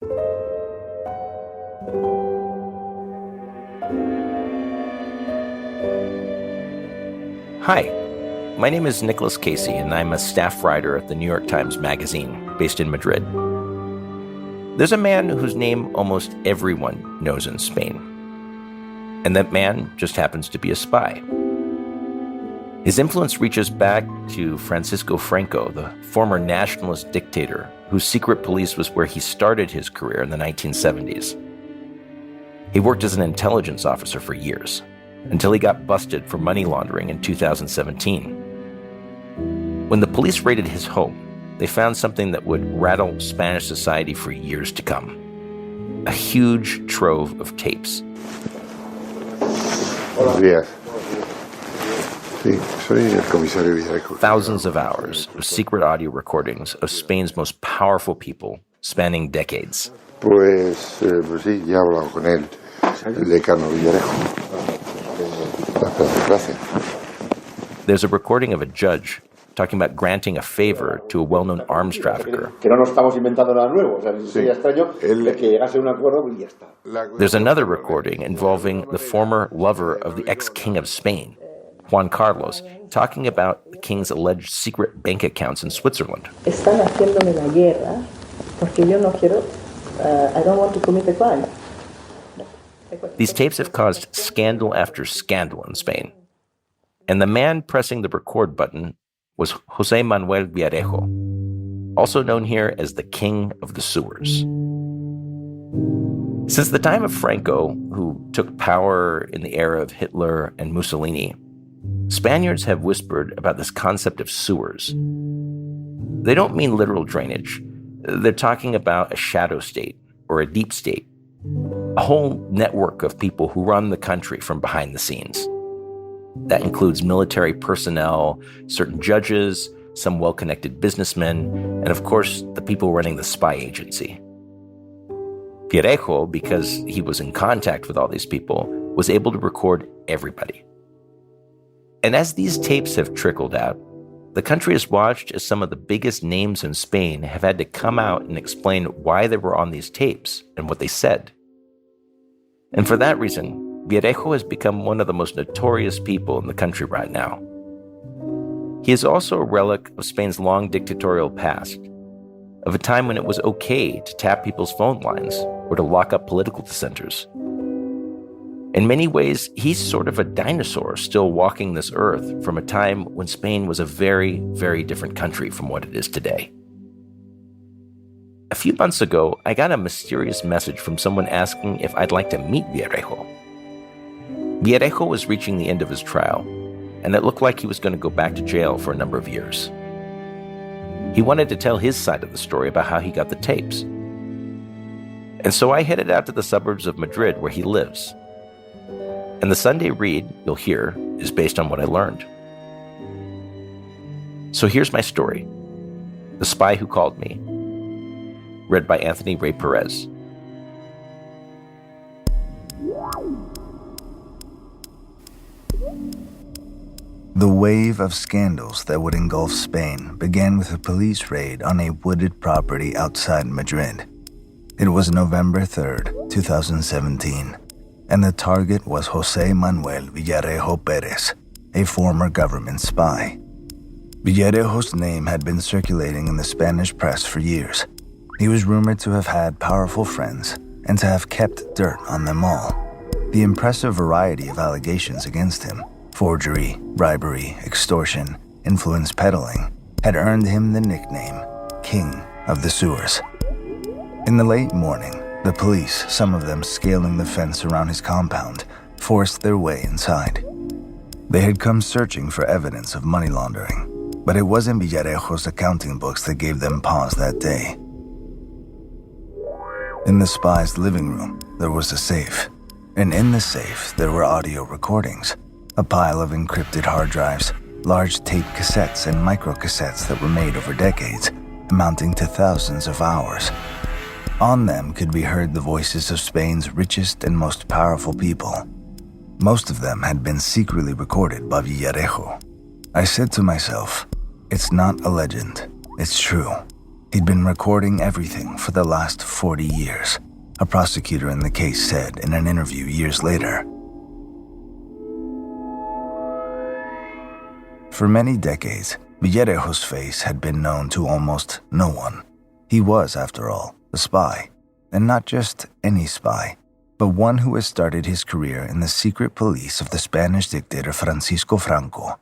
Hi, my name is Nicholas Casey, and I'm a staff writer at the New York Times Magazine, based in Madrid. There's a man whose name almost everyone knows in Spain, and that man just happens to be a spy. His influence reaches back to Francisco Franco, the former nationalist dictator whose secret police was where he started his career in the 1970s. He worked as an intelligence officer for years, until he got busted for money laundering in 2017. When the police raided his home, they found something that would rattle Spanish society for years to come. A huge trove of tapes. Buenos días. Sí, soy el comisario Villarejo. Thousands of hours of secret audio recordings of Spain's most powerful people spanning decades. Pues sí, ya he hablado con él, el decano Villarejo. Gracias. There's a recording of a judge talking about granting a favor to a well-known arms trafficker. There's another recording involving the former lover of the ex-king of Spain, Juan Carlos, talking about the king's alleged secret bank accounts in Switzerland. Están haciéndome la guerra porque yo no quiero, I don't want to commit a crime. These tapes have caused scandal after scandal in Spain. And the man pressing the record button was José Manuel Villarejo, also known here as the King of the Sewers. Since the time of Franco, who took power in the era of Hitler and Mussolini, Spaniards have whispered about this concept of sewers. They don't mean literal drainage. They're talking about a shadow state or a deep state, a whole network of people who run the country from behind the scenes. That includes military personnel, certain judges, some well-connected businessmen, and of course, the people running the spy agency. Villarejo, because he was in contact with all these people, was able to record everybody. And as these tapes have trickled out, the country has watched as some of the biggest names in Spain have had to come out and explain why they were on these tapes and what they said. And for that reason, Villarejo has become one of the most notorious people in the country right now. He is also a relic of Spain's long dictatorial past, of a time when it was okay to tap people's phone lines or to lock up political dissenters. In many ways, he's sort of a dinosaur still walking this earth from a time when Spain was a very, very different country from what it is today. A few months ago, I got a mysterious message from someone asking if I'd like to meet Villarejo. Villarejo was reaching the end of his trial, and it looked like he was going to go back to jail for a number of years. He wanted to tell his side of the story about how he got the tapes. And so I headed out to the suburbs of Madrid where he lives. And the Sunday read you'll hear is based on what I learned. So here's my story, The Spy Who Called Me, read by Anthony Ray Perez. The wave of scandals that would engulf Spain began with a police raid on a wooded property outside Madrid. It was November 3rd, 2017, and the target was José Manuel Villarejo Pérez, a former government spy. Villarejo's name had been circulating in the Spanish press for years. He was rumored to have had powerful friends and to have kept dirt on them all. The impressive variety of allegations against him, forgery, bribery, extortion, influence peddling, had earned him the nickname King of the Sewers. In the late morning, the police, some of them scaling the fence around his compound, forced their way inside. They had come searching for evidence of money laundering, but it wasn't Villarejo's accounting books that gave them pause that day. In the spy's living room, there was a safe, and in the safe, there were audio recordings, a pile of encrypted hard drives, large tape cassettes and microcassettes that were made over decades, amounting to thousands of hours. On them could be heard the voices of Spain's richest and most powerful people. Most of them had been secretly recorded by Villarejo. I said to myself, it's not a legend, it's true. He'd been recording everything for the last 40 years, a prosecutor in the case said in an interview years later. For many decades, Villarejo's face had been known to almost no one. He was, after all, a spy, and not just any spy, but one who had started his career in the secret police of the Spanish dictator Francisco Franco.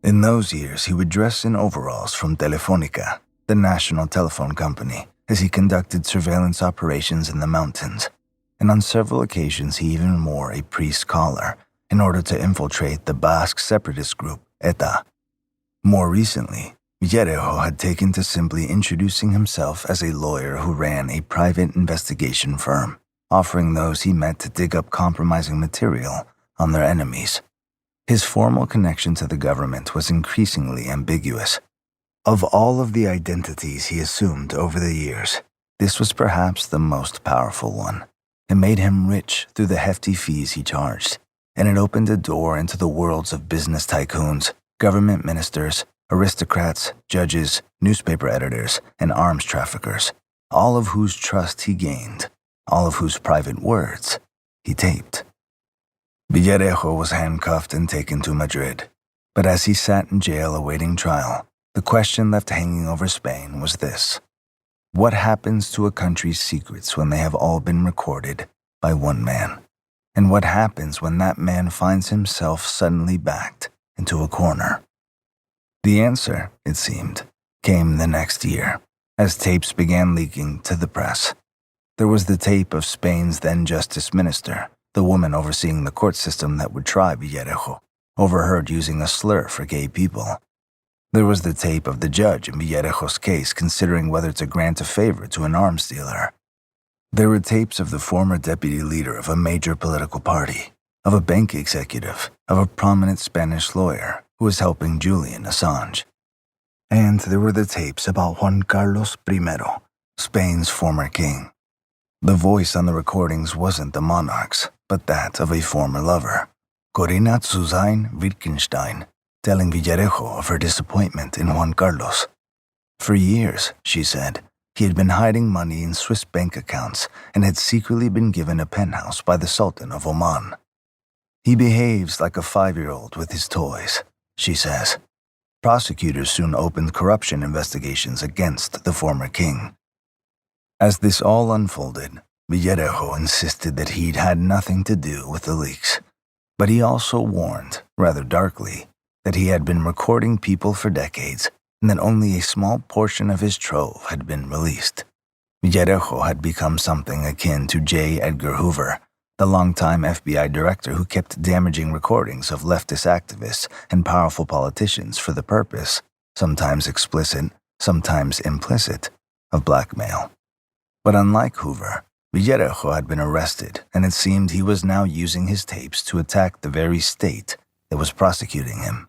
In those years, he would dress in overalls from Telefónica, the national telephone company, as he conducted surveillance operations in the mountains, and on several occasions he even wore a priest's collar in order to infiltrate the Basque separatist group, ETA. More recently, Villarejo had taken to simply introducing himself as a lawyer who ran a private investigation firm, offering those he met to dig up compromising material on their enemies. His formal connection to the government was increasingly ambiguous. Of all of the identities he assumed over the years, this was perhaps the most powerful one. It made him rich through the hefty fees he charged, and it opened a door into the worlds of business tycoons, government ministers, aristocrats, judges, newspaper editors, and arms traffickers, all of whose trust he gained, all of whose private words he taped. Villarejo was handcuffed and taken to Madrid, but as he sat in jail awaiting trial, the question left hanging over Spain was this: what happens to a country's secrets when they have all been recorded by one man? And what happens when that man finds himself suddenly backed into a corner? The answer, it seemed, came the next year, as tapes began leaking to the press. There was the tape of Spain's then Justice Minister, the woman overseeing the court system that would try Villarejo, overheard using a slur for gay people. There was the tape of the judge in Villarejo's case considering whether to grant a favor to an arms dealer. There were tapes of the former deputy leader of a major political party, of a bank executive, of a prominent Spanish lawyer who was helping Julian Assange. And there were the tapes about Juan Carlos I, Spain's former king. The voice on the recordings wasn't the monarch's, but that of a former lover, Corinna Susanne Wittgenstein, telling Villarejo of her disappointment in Juan Carlos. For years, she said, he had been hiding money in Swiss bank accounts and had secretly been given a penthouse by the Sultan of Oman. He behaves like a 5-year-old with his toys, she says. Prosecutors soon opened corruption investigations against the former king. As this all unfolded, Villarejo insisted that he'd had nothing to do with the leaks, but he also warned, rather darkly, that he had been recording people for decades and that only a small portion of his trove had been released. Villarejo had become something akin to J. Edgar Hoover, the longtime FBI director who kept damaging recordings of leftist activists and powerful politicians for the purpose, sometimes explicit, sometimes implicit, of blackmail. But unlike Hoover, Villarejo had been arrested, and it seemed he was now using his tapes to attack the very state that was prosecuting him.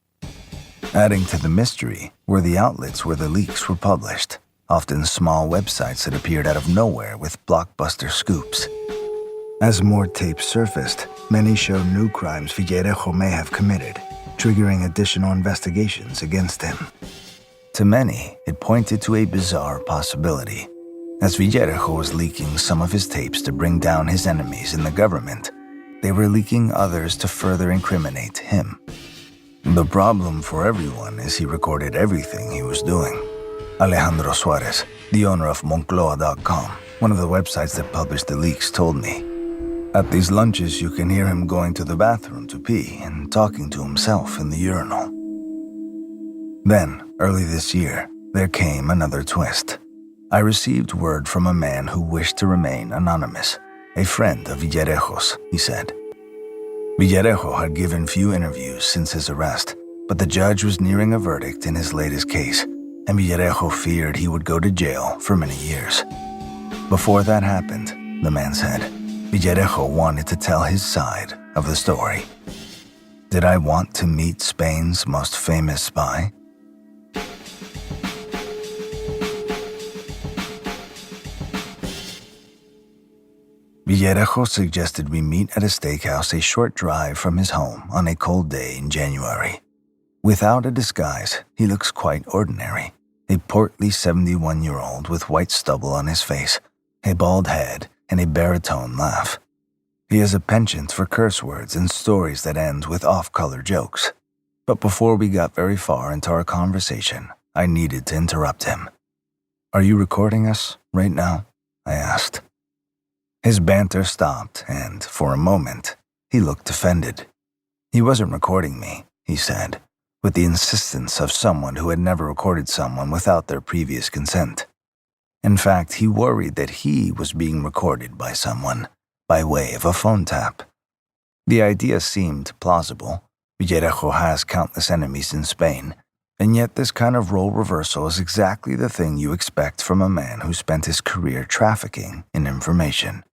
Adding to the mystery were the outlets where the leaks were published, often small websites that appeared out of nowhere with blockbuster scoops. As more tapes surfaced, many showed new crimes Villarejo may have committed, triggering additional investigations against him. To many, it pointed to a bizarre possibility. As Villarejo was leaking some of his tapes to bring down his enemies in the government, they were leaking others to further incriminate him. The problem for everyone is he recorded everything he was doing. Alejandro Suarez, the owner of Moncloa.com, one of the websites that published the leaks, told me, "At these lunches you can hear him going to the bathroom to pee and talking to himself in the urinal." Then, early this year, there came another twist. I received word from a man who wished to remain anonymous, a friend of Villarejo's, he said. Villarejo had given few interviews since his arrest, but the judge was nearing a verdict in his latest case, and Villarejo feared he would go to jail for many years. Before that happened, the man said, Villarejo wanted to tell his side of the story. Did I want to meet Spain's most famous spy? Villarejo suggested we meet at a steakhouse a short drive from his home on a cold day in January. Without a disguise, he looks quite ordinary. a portly 71-year-old with white stubble on his face, a bald head, and a baritone laugh. He has a penchant for curse words and stories that end with off-color jokes. But before we got very far into our conversation, I needed to interrupt him. "Are you recording us right now?" I asked. His banter stopped, and for a moment, he looked offended. He wasn't recording me, he said, with the insistence of someone who had never recorded someone without their previous consent. In fact, he worried that he was being recorded by someone, by way of a phone tap. The idea seemed plausible. Villarejo has countless enemies in Spain, and yet this kind of role reversal is exactly the thing you expect from a man who spent his career trafficking in information.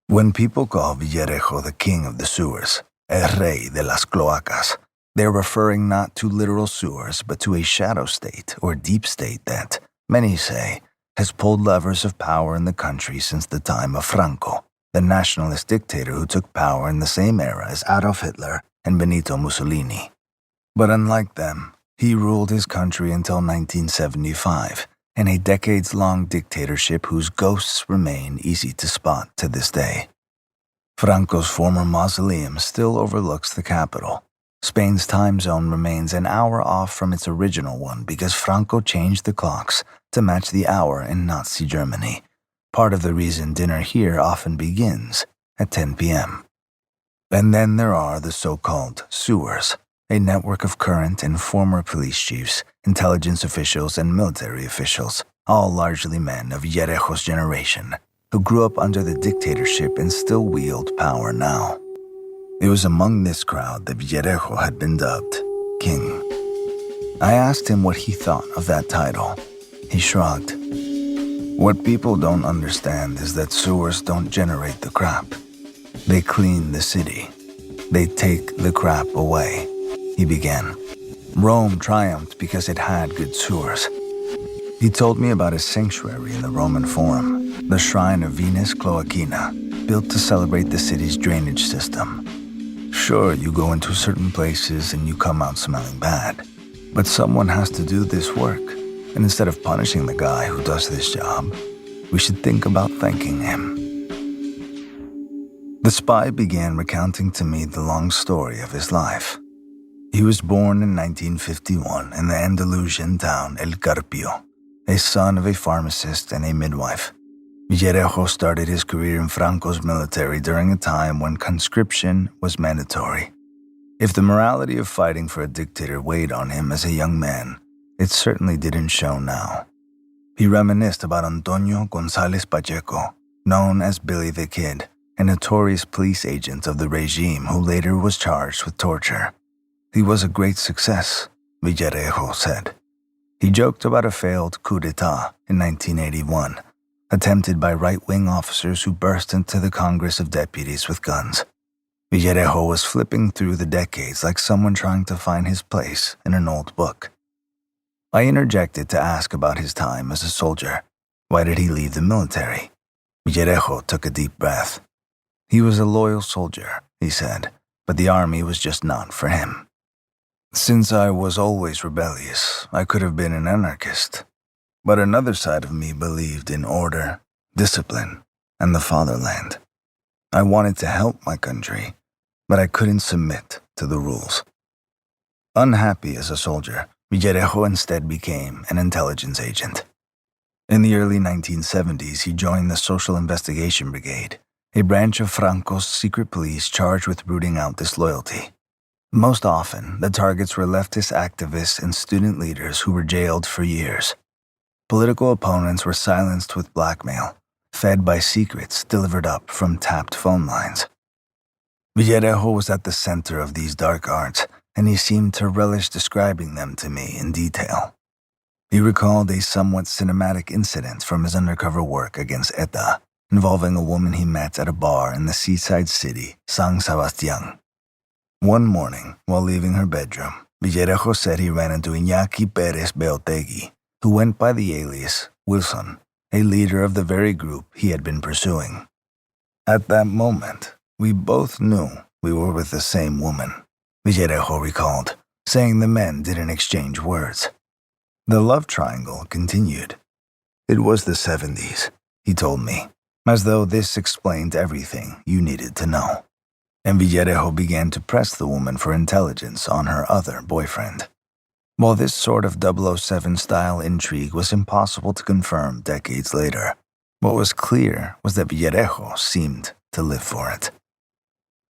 When people call Villarejo the king of the sewers, el rey de las cloacas, they're referring not to literal sewers but to a shadow state or deep state that, many say, has pulled levers of power in the country since the time of Franco, the nationalist dictator who took power in the same era as Adolf Hitler and Benito Mussolini. But unlike them, he ruled his country until 1975, in a decades-long dictatorship whose ghosts remain easy to spot to this day. Franco's former mausoleum still overlooks the capital. Spain's time zone remains an hour off from its original one because Franco changed the clocks to match the hour in Nazi Germany, part of the reason dinner here often begins at 10 p.m. And then there are the so-called sewers, a network of current and former police chiefs, intelligence officials, and military officials, all largely men of Villarejo's generation, who grew up under the dictatorship and still wield power now. It was among this crowd that Villarejo had been dubbed King. I asked him what he thought of that title. He shrugged. "What people don't understand is that sewers don't generate the crap. They clean the city. They take the crap away," he began. Rome triumphed because it had good sewers. He told me about a sanctuary in the Roman Forum, the shrine of Venus Cloacina, built to celebrate the city's drainage system. Sure, you go into certain places and you come out smelling bad, but someone has to do this work, and instead of punishing the guy who does this job, we should think about thanking him. The spy began recounting to me the long story of his life. He was born in 1951 in the Andalusian town El Carpio, a son of a pharmacist and a midwife. Villarejo started his career in Franco's military during a time when conscription was mandatory. If the morality of fighting for a dictator weighed on him as a young man, it certainly didn't show now. He reminisced about Antonio González Pacheco, known as Billy the Kid, a notorious police agent of the regime who later was charged with torture. He was a great success, Villarejo said. He joked about a failed coup d'etat in 1981, attempted by right-wing officers who burst into the Congress of Deputies with guns. Villarejo was flipping through the decades like someone trying to find his place in an old book. I interjected to ask about his time as a soldier. Why did he leave the military? Villarejo took a deep breath. He was a loyal soldier, he said, but the army was just not for him. Since I was always rebellious, I could have been an anarchist. But another side of me believed in order, discipline, and the fatherland. I wanted to help my country, but I couldn't submit to the rules. Unhappy as a soldier, Villarejo instead became an intelligence agent. In the early 1970s, he joined the Social Investigation Brigade, a branch of Franco's secret police charged with rooting out disloyalty. Most often, the targets were leftist activists and student leaders who were jailed for years. Political opponents were silenced with blackmail, fed by secrets delivered up from tapped phone lines. Villarejo was at the center of these dark arts, and he seemed to relish describing them to me in detail. He recalled a somewhat cinematic incident from his undercover work against ETA, involving a woman he met at a bar in the seaside city, San Sebastián. One morning, while leaving her bedroom, Villarejo said he ran into Iñaki Pérez Beotegui, who went by the alias Wilson, a leader of the very group he had been pursuing. At that moment, we both knew we were with the same woman, Villarejo recalled, saying the men didn't exchange words. The love triangle continued. It was the 70s, he told me, as though this explained everything you needed to know. And Villarejo began to press the woman for intelligence on her other boyfriend. While this sort of 007-style intrigue was impossible to confirm decades later, what was clear was that Villarejo seemed to live for it.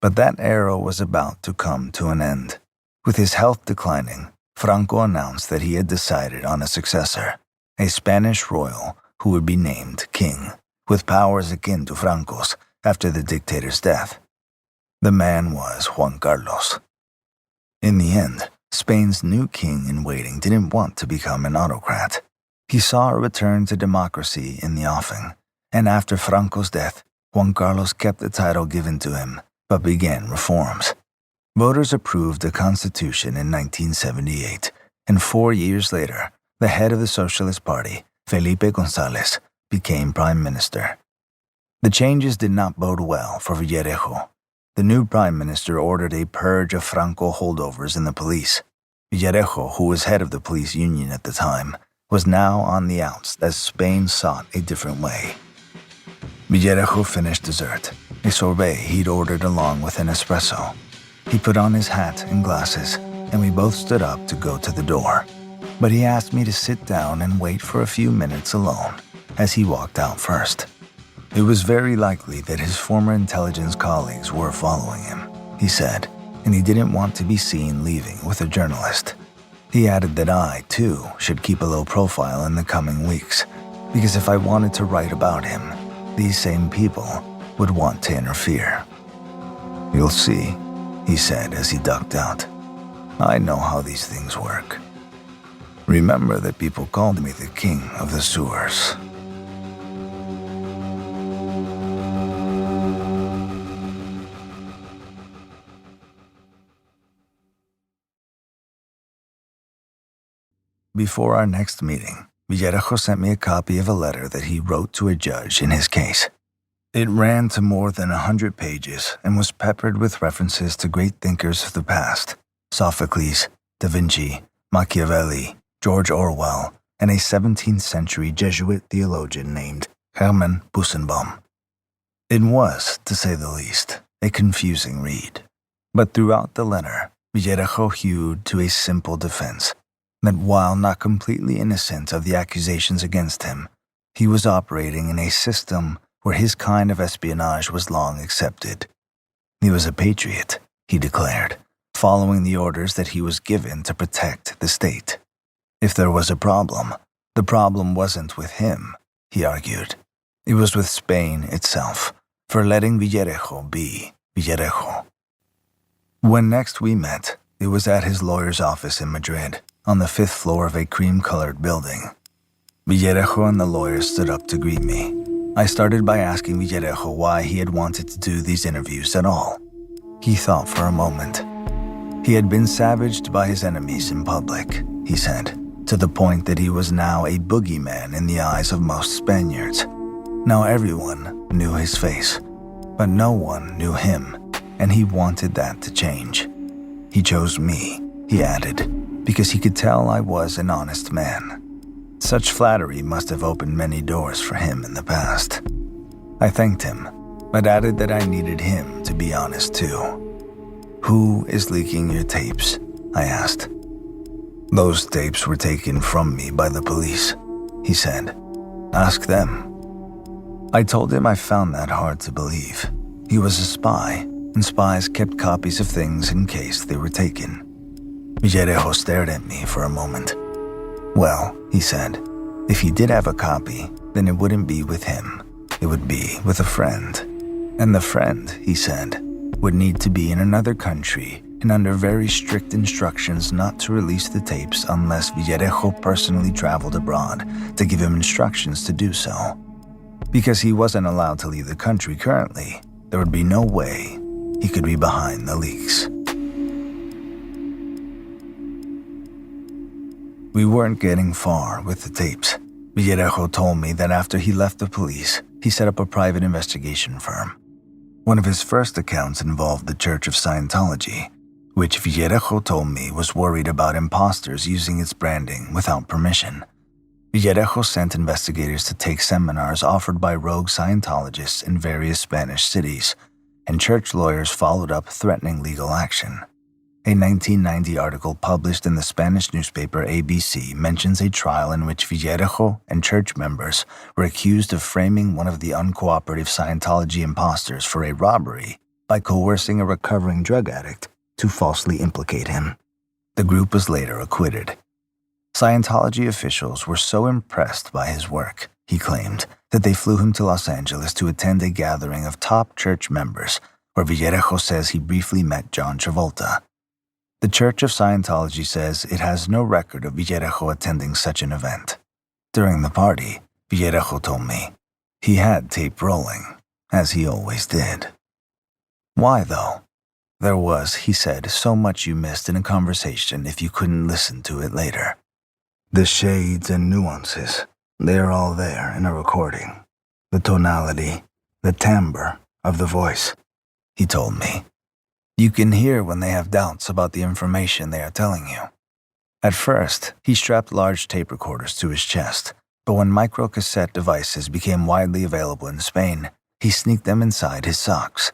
But that era was about to come to an end. With his health declining, Franco announced that he had decided on a successor, a Spanish royal who would be named king, with powers akin to Franco's after the dictator's death. The man was Juan Carlos. In the end, Spain's new king-in-waiting didn't want to become an autocrat. He saw a return to democracy in the offing, and after Franco's death, Juan Carlos kept the title given to him, but began reforms. Voters approved a constitution in 1978, and 4 years later, the head of the Socialist Party, Felipe González, became prime minister. The changes did not bode well for Villarejo. The new prime minister ordered a purge of Franco holdovers in the police. Villarejo, who was head of the police union at the time, was now on the outs as Spain sought a different way. Villarejo finished dessert, a sorbet he'd ordered along with an espresso. He put on his hat and glasses, and we both stood up to go to the door. But he asked me to sit down and wait for a few minutes alone, as he walked out first. It was very likely that his former intelligence colleagues were following him, he said, and he didn't want to be seen leaving with a journalist. He added that I, too, should keep a low profile in the coming weeks, because if I wanted to write about him, these same people would want to interfere. "You'll see," he said as he ducked out. "I know how these things work. Remember that people called me the king of the sewers." Before our next meeting, Villarejo sent me a copy of a letter that he wrote to a judge in his case. It ran to more than 100 pages and was peppered with references to great thinkers of the past: Sophocles, Da Vinci, Machiavelli, George Orwell, and a 17th century Jesuit theologian named Hermann Busenbaum. It was, to say the least, a confusing read. But throughout the letter, Villarejo hewed to a simple defense: that while not completely innocent of the accusations against him, he was operating in a system where his kind of espionage was long accepted. He was a patriot, he declared, following the orders that he was given to protect the state. If there was a problem, the problem wasn't with him, he argued. It was with Spain itself, for letting Villarejo be Villarejo. When next we met, it was at his lawyer's office in Madrid, on the 5th floor of a cream-colored building. Villarejo and the lawyer stood up to greet me. I started by asking Villarejo why he had wanted to do these interviews at all. He thought for a moment. He had been savaged by his enemies in public, he said, to the point that he was now a boogeyman in the eyes of most Spaniards. Now everyone knew his face, but no one knew him, and he wanted that to change. He chose me, he added, because he could tell I was an honest man. Such flattery must have opened many doors for him in the past. I thanked him, but added that I needed him to be honest too. "Who is leaking your tapes?" I asked. "Those tapes were taken from me by the police," he said. "Ask them." I told him I found that hard to believe. He was a spy, and spies kept copies of things in case they were taken. Villarejo stared at me for a moment. "Well," he said, "if he did have a copy, then it wouldn't be with him. It would be with a friend. And the friend," he said, "would need to be in another country and under very strict instructions not to release the tapes unless Villarejo personally traveled abroad to give him instructions to do so. Because he wasn't allowed to leave the country currently, there would be no way he could be behind the leaks." We weren't getting far with the tapes. Villarejo told me that after he left the police, he set up a private investigation firm. One of his first accounts involved the Church of Scientology. which Villarejo told me was worried about imposters using its branding without permission. Villarejo sent investigators to take seminars offered by rogue Scientologists in various Spanish cities, and church lawyers followed up threatening legal action. A 1990 article published in the Spanish newspaper ABC mentions a trial in which Villarejo and church members were accused of framing one of the uncooperative Scientology imposters for a robbery by coercing a recovering drug addict to falsely implicate him. The group was later acquitted. Scientology officials were so impressed by his work, he claimed, that they flew him to Los Angeles to attend a gathering of top church members, where Villarejo says he briefly met John Travolta. The Church of Scientology says it has no record of Villarejo attending such an event. During the party, Villarejo told me, he had tape rolling, as he always did. Why, though? There was, he said, so much you missed in a conversation if you couldn't listen to it later. The shades and nuances, they're all there in a recording. The tonality, the timbre of the voice, he told me. You can hear when they have doubts about the information they are telling you. At first, he strapped large tape recorders to his chest, but when microcassette devices became widely available in Spain, he sneaked them inside his socks.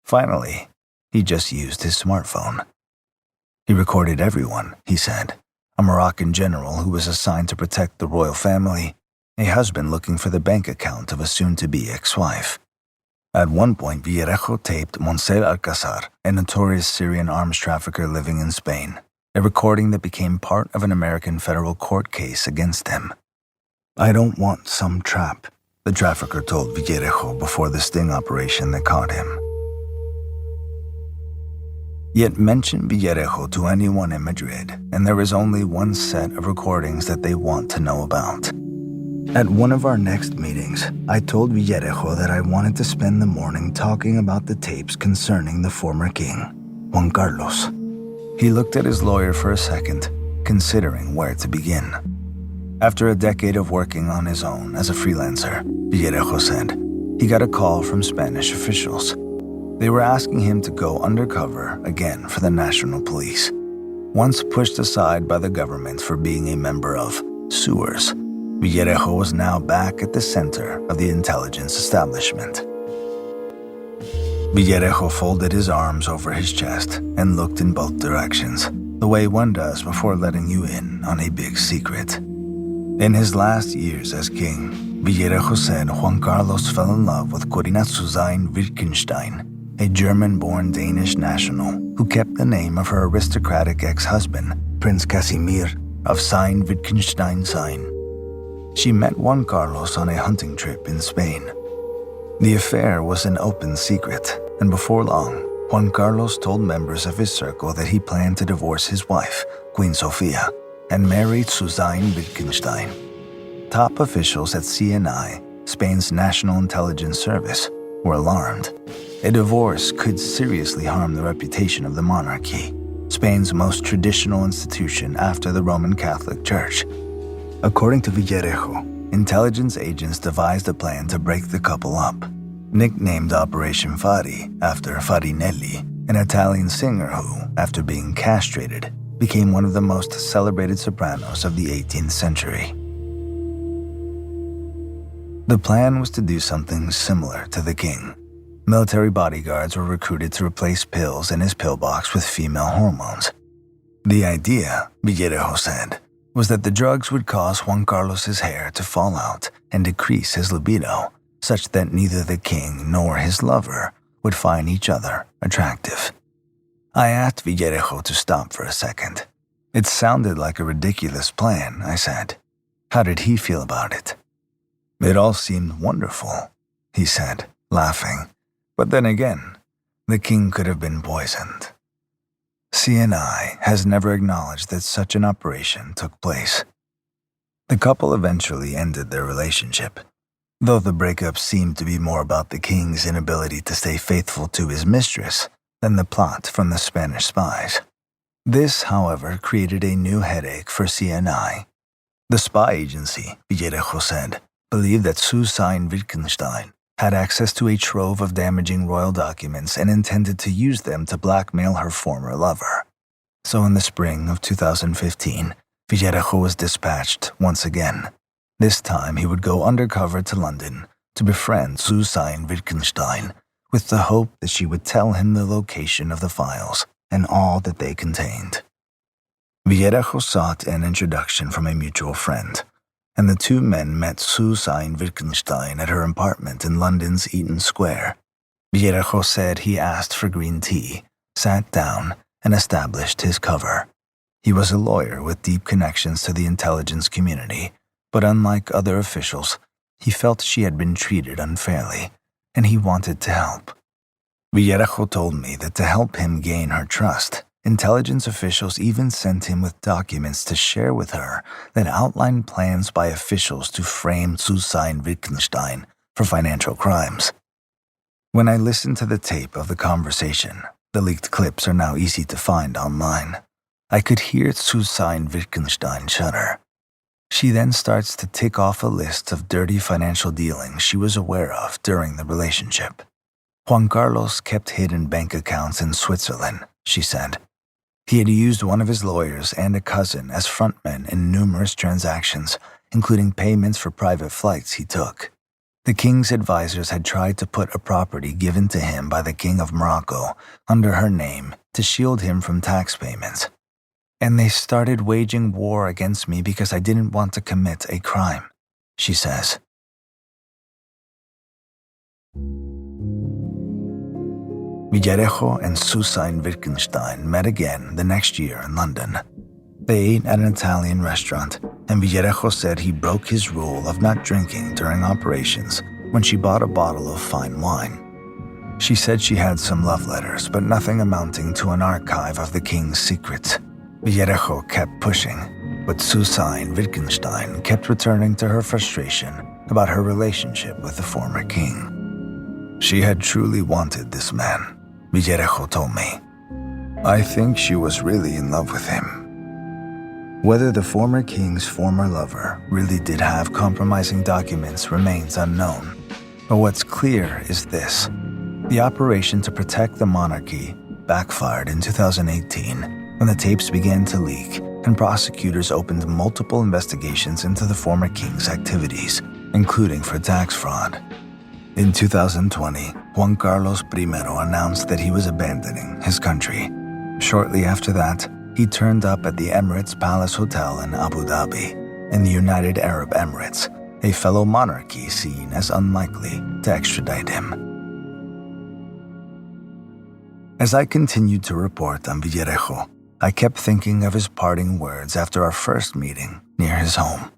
Finally, he just used his smartphone. He recorded everyone, he said, a Moroccan general who was assigned to protect the royal family, a husband looking for the bank account of a soon-to-be ex-wife. At one point, Villarejo taped Monsel Alcázar, a notorious Syrian arms trafficker living in Spain, a recording that became part of an American federal court case against him. I don't want some trap, the trafficker told Villarejo before the sting operation that caught him. Yet mention Villarejo to anyone in Madrid, and there is only one set of recordings that they want to know about. At one of our next meetings, I told Villarejo that I wanted to spend the morning talking about the tapes concerning the former king, Juan Carlos. He looked at his lawyer for a second, considering where to begin. After a decade of working on his own as a freelancer, Villarejo said, he got a call from Spanish officials. They were asking him to go undercover again for the national police. Once pushed aside by the government for being a member of sewers, Villarejo was now back at the center of the intelligence establishment. Villarejo folded his arms over his chest and looked in both directions, the way one does before letting you in on a big secret. In his last years as king, Villarejo said Juan Carlos fell in love with Corinna Susanne Wittgenstein, a German-born Danish national who kept the name of her aristocratic ex-husband, Prince Casimir of Sayn-Wittgenstein-Sayn. She met Juan Carlos on a hunting trip in Spain. The affair was an open secret, and before long, Juan Carlos told members of his circle that he planned to divorce his wife, Queen Sofia, and marry Susanne Wittgenstein. Top officials at CNI, Spain's National Intelligence Service, were alarmed. A divorce could seriously harm the reputation of the monarchy, Spain's most traditional institution after the Roman Catholic Church. According to Villarejo, intelligence agents devised a plan to break the couple up, nicknamed Operation Fadi after Farinelli, an Italian singer who, after being castrated, became one of the most celebrated sopranos of the 18th century. The plan was to do something similar to the king. Military bodyguards were recruited to replace pills in his pillbox with female hormones. The idea, Villarejo said, was that the drugs would cause Juan Carlos's hair to fall out and decrease his libido, such that neither the king nor his lover would find each other attractive. I asked Villarejo to stop for a second. It sounded like a ridiculous plan, I said. How did he feel about it? It all seemed wonderful, he said, laughing. But then again, the king could have been poisoned. CNI has never acknowledged that such an operation took place. The couple eventually ended their relationship, though the breakup seemed to be more about the king's inability to stay faithful to his mistress than the plot from the Spanish spies. This, however, created a new headache for CNI. The spy agency, Villarejo said, believed that Susanne Wittgenstein had access to a trove of damaging royal documents and intended to use them to blackmail her former lover. So in the spring of 2015, Villarejo was dispatched once again. This time he would go undercover to London to befriend Susanne Wittgenstein with the hope that she would tell him the location of the files and all that they contained. Villarejo sought an introduction from a mutual friend, and the two men met Susanne Wittgenstein at her apartment in London's Eaton Square. Villarejo said he asked for green tea, sat down, and established his cover. He was a lawyer with deep connections to the intelligence community, but unlike other officials, he felt she had been treated unfairly, and he wanted to help. Villarejo told me that to help him gain her trust, intelligence officials even sent him with documents to share with her that outlined plans by officials to frame Susanne Wittgenstein for financial crimes. When I listened to the tape of the conversation, the leaked clips are now easy to find online, I could hear Susanne Wittgenstein shudder. She then starts to tick off a list of dirty financial dealings she was aware of during the relationship. Juan Carlos kept hidden bank accounts in Switzerland, she said. He had used one of his lawyers and a cousin as frontmen in numerous transactions, including payments for private flights he took. The king's advisors had tried to put a property given to him by the King of Morocco under her name to shield him from tax payments. And they started waging war against me because I didn't want to commit a crime, she says. Villarejo and Susanne Wittgenstein met again the next year in London. They ate at an Italian restaurant, and Villarejo said he broke his rule of not drinking during operations when she bought a bottle of fine wine. She said she had some love letters, but nothing amounting to an archive of the king's secrets. Villarejo kept pushing, but Susanne Wittgenstein kept returning to her frustration about her relationship with the former king. She had truly wanted this man, Villarejo told me. I think she was really in love with him. Whether the former king's former lover really did have compromising documents remains unknown, but what's clear is this. The operation to protect the monarchy backfired in 2018 when the tapes began to leak and prosecutors opened multiple investigations into the former king's activities, including for tax fraud. In 2020, Juan Carlos I announced that he was abandoning his country. Shortly after that, he turned up at the Emirates Palace Hotel in Abu Dhabi, in the United Arab Emirates, a fellow monarchy seen as unlikely to extradite him. As I continued to report on Villarejo, I kept thinking of his parting words after our first meeting near his home.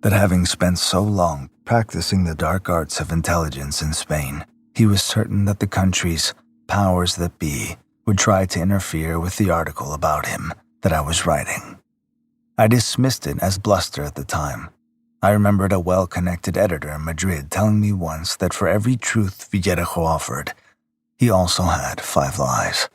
That having spent so long practicing the dark arts of intelligence in Spain, he was certain that the country's powers that be would try to interfere with the article about him that I was writing. I dismissed it as bluster at the time. I remembered a well-connected editor in Madrid telling me once that for every truth Villarejo offered, he also had 5 lies.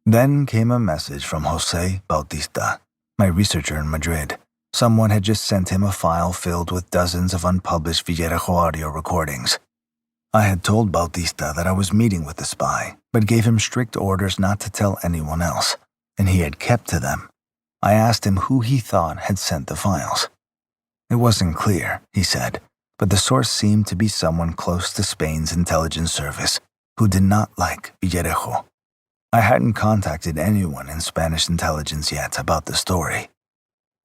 Then came a message from José Bautista, my researcher in Madrid. Someone had just sent him a file filled with dozens of unpublished Villarejo audio recordings. I had told Bautista that I was meeting with the spy, but gave him strict orders not to tell anyone else, and he had kept to them. I asked him who he thought had sent the files. It wasn't clear, he said, but the source seemed to be someone close to Spain's intelligence service who did not like Villarejo. I hadn't contacted anyone in Spanish intelligence yet about the story.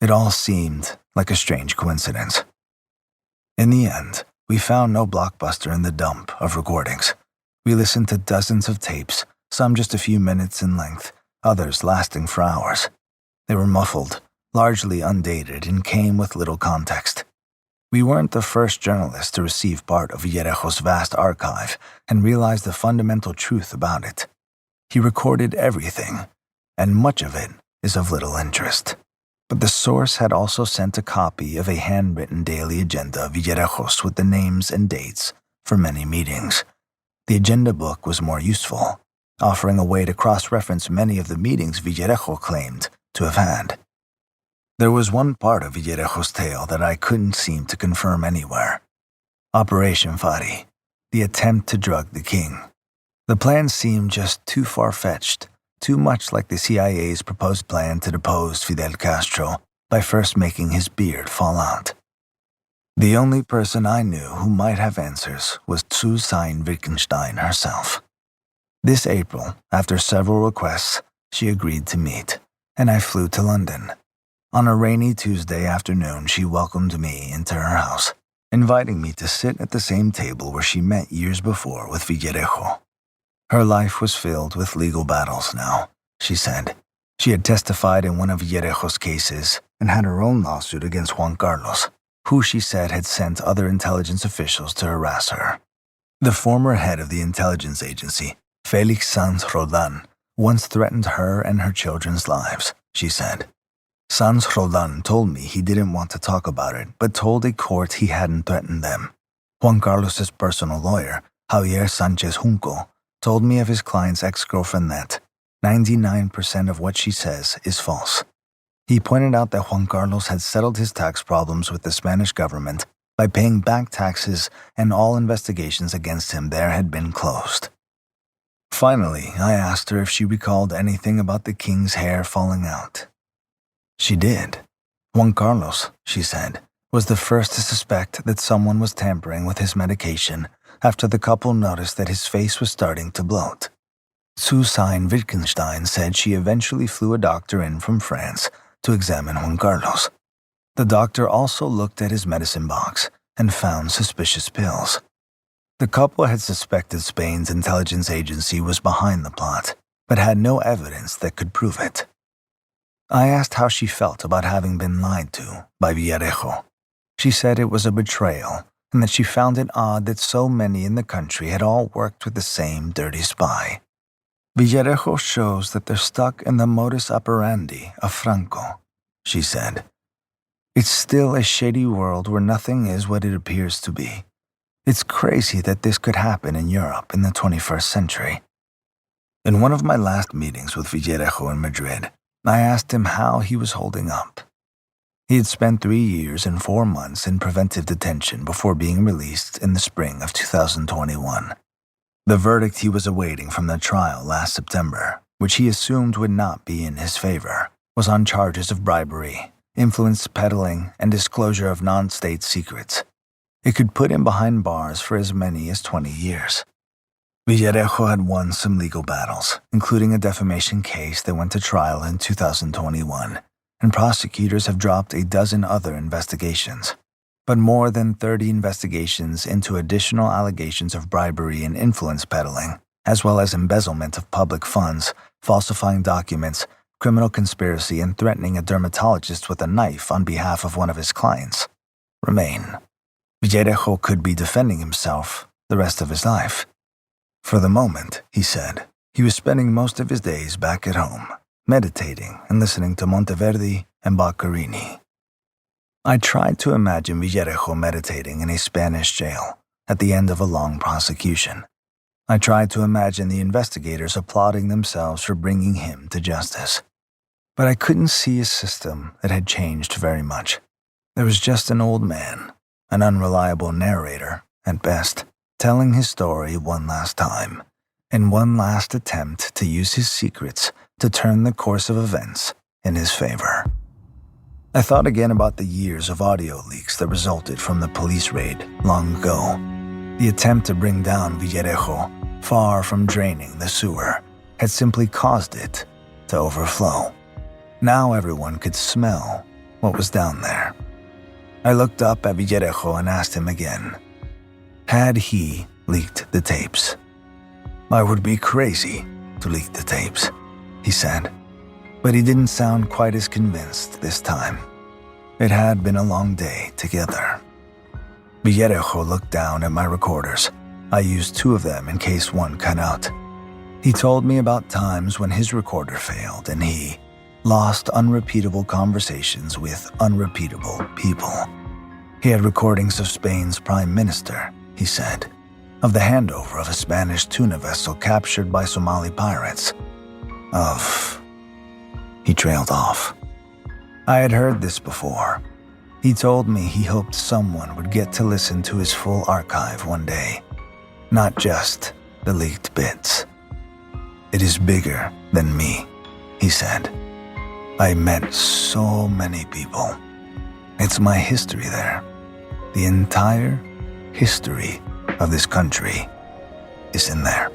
It all seemed like a strange coincidence. In the end, we found no blockbuster in the dump of recordings. We listened to dozens of tapes, some just a few minutes in length, others lasting for hours. They were muffled, largely undated, and came with little context. We weren't the first journalists to receive part of Villarejo's vast archive and realize the fundamental truth about it. He recorded everything, and much of it is of little interest. But the source had also sent a copy of a handwritten daily agenda of Villarejo's with the names and dates for many meetings. The agenda book was more useful, offering a way to cross-reference many of the meetings Villarejo claimed to have had. There was one part of Villarejo's tale that I couldn't seem to confirm anywhere. Operation Fadi, the attempt to drug the king. The plan seemed just too far-fetched, too much like the CIA's proposed plan to depose Fidel Castro by first making his beard fall out. The only person I knew who might have answers was Susanne Wittgenstein herself. This April, after several requests, she agreed to meet, and I flew to London. On a rainy Tuesday afternoon, she welcomed me into her house, inviting me to sit at the same table where she met years before with Villarejo. Her life was filled with legal battles now, she said. She had testified in one of Villarejo's cases and had her own lawsuit against Juan Carlos, who she said had sent other intelligence officials to harass her. The former head of the intelligence agency, Félix Sanz Roldan, once threatened her and her children's lives, she said. Sanz Roldan told me he didn't want to talk about it, but told a court he hadn't threatened them. Juan Carlos's personal lawyer, Javier Sánchez Junco, told me of his client's ex-girlfriend that 99% of what she says is false. He pointed out that Juan Carlos had settled his tax problems with the Spanish government by paying back taxes, and all investigations against him there had been closed. Finally, I asked her if she recalled anything about the king's hair falling out. She did. Juan Carlos, she said, was the first to suspect that someone was tampering with his medication after the couple noticed that his face was starting to bloat. Susanne Wittgenstein said she eventually flew a doctor in from France to examine Juan Carlos. The doctor also looked at his medicine box and found suspicious pills. The couple had suspected Spain's intelligence agency was behind the plot, but had no evidence that could prove it. I asked how she felt about having been lied to by Villarejo. She said it was a betrayal, and that she found it odd that so many in the country had all worked with the same dirty spy. Villarejo shows that they're stuck in the modus operandi of Franco, she said. It's still a shady world where nothing is what it appears to be. It's crazy that this could happen in Europe in the 21st century. In one of my last meetings with Villarejo in Madrid, I asked him how he was holding up. He had spent 3 years and 4 months in preventive detention before being released in the spring of 2021. The verdict he was awaiting from the trial last September, which he assumed would not be in his favor, was on charges of bribery, influence peddling, and disclosure of non-state secrets. It could put him behind bars for as many as 20 years. Villarejo had won some legal battles, including a defamation case that went to trial in 2021, and prosecutors have dropped a dozen other investigations. But more than 30 investigations into additional allegations of bribery and influence peddling, as well as embezzlement of public funds, falsifying documents, criminal conspiracy, and threatening a dermatologist with a knife on behalf of one of his clients, remain. Villarejo could be defending himself the rest of his life. For the moment, he said, he was spending most of his days back at home, meditating and listening to Monteverdi and Boccherini. I tried to imagine Villarejo meditating in a Spanish jail at the end of a long prosecution. I tried to imagine the investigators applauding themselves for bringing him to justice. But I couldn't see a system that had changed very much. There was just an old man, an unreliable narrator, at best, telling his story one last time, in one last attempt to use his secrets to turn the course of events in his favor. I thought again about the years of audio leaks that resulted from the police raid long ago. The attempt to bring down Villarejo, far from draining the sewer, had simply caused it to overflow. Now everyone could smell what was down there. I looked up at Villarejo and asked him again, had he leaked the tapes? I would be crazy to leak the tapes, he said. But he didn't sound quite as convinced this time. It had been a long day together. Villarejo looked down at my recorders. I used 2 of them in case one cut out. He told me about times when his recorder failed and he lost unrepeatable conversations with unrepeatable people. He had recordings of Spain's prime minister, he said, of the handover of a Spanish tuna vessel captured by Somali pirates, He trailed off. I had heard this before. He told me he hoped someone would get to listen to his full archive one day. not just the leaked bits. It is bigger than me, he said. I met so many people. It's my history there. The entire history of this country is in there.